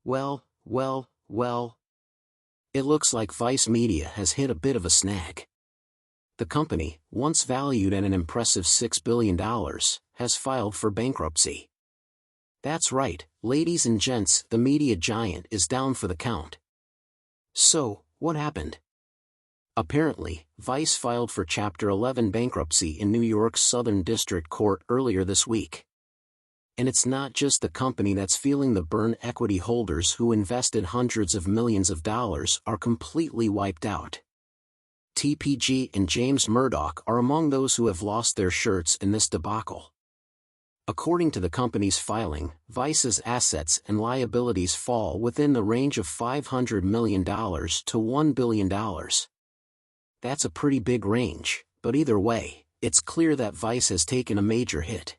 Well. It looks like Vice Media has hit a bit of a snag. The company, once valued at an impressive $6 billion, has filed for bankruptcy. That's right, ladies and gents, the media giant is down for the count. So, what happened? Apparently, Vice filed for Chapter 11 bankruptcy in New York's Southern District Court earlier this week. And it's not just the company that's feeling the burn. Equity holders who invested hundreds of millions of dollars are completely wiped out. TPG and James Murdoch are among those who have lost their shirts in this debacle. According to the company's filing, Vice's assets and liabilities fall within the range of $500 million to $1 billion. That's a pretty big range, but either way, it's clear that Vice has taken a major hit.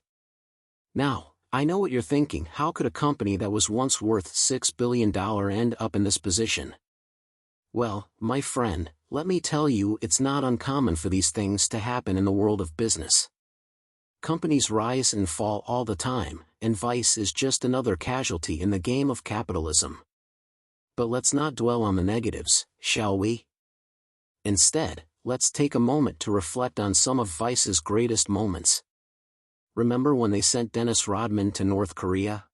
Now, I know what you're thinking: how could a company that was once worth $6 billion end up in this position? Well, my friend, let me tell you, it's not uncommon for these things to happen in the world of business. Companies rise and fall all the time, and Vice is just another casualty in the game of capitalism. But let's not dwell on the negatives, shall we? Instead, let's take a moment to reflect on some of Vice's greatest moments. Remember when they sent Dennis Rodman to North Korea?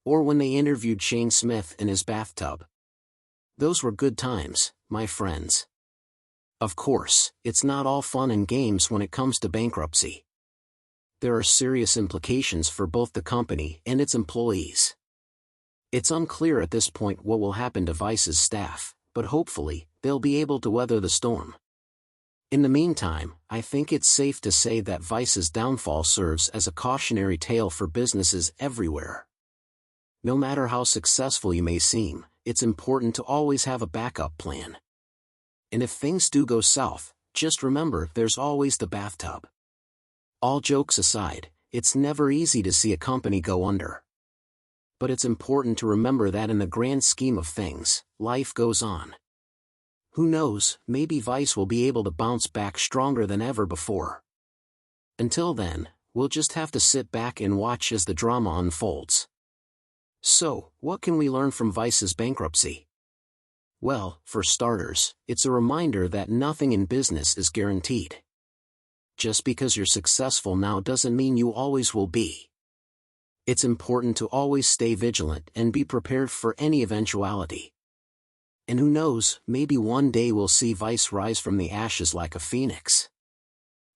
Or when they interviewed Shane Smith in his bathtub? Those were good times, my friends. Of course, it's not all fun and games when it comes to bankruptcy. There are serious implications for both the company and its employees. It's unclear at this point what will happen to Vice's staff, but hopefully, they'll be able to weather the storm. In the meantime, I think it's safe to say that Vice's downfall serves as a cautionary tale for businesses everywhere. No matter how successful you may seem, it's important to always have a backup plan. And if things do go south, just remember there's always the bathtub. All jokes aside, it's never easy to see a company go under. But it's important to remember that in the grand scheme of things, life goes on. Who knows, maybe Vice will be able to bounce back stronger than ever before. Until then, we'll just have to sit back and watch as the drama unfolds. So, what can we learn from Vice's bankruptcy? Well, for starters, it's a reminder that nothing in business is guaranteed. Just because you're successful now doesn't mean you always will be. It's important to always stay vigilant and be prepared for any eventuality. And who knows, maybe one day we'll see Vice rise from the ashes like a phoenix.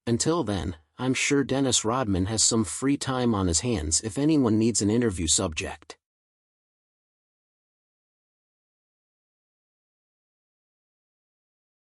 Until then, I'm sure Dennis Rodman has some free time on his hands if anyone needs an interview subject.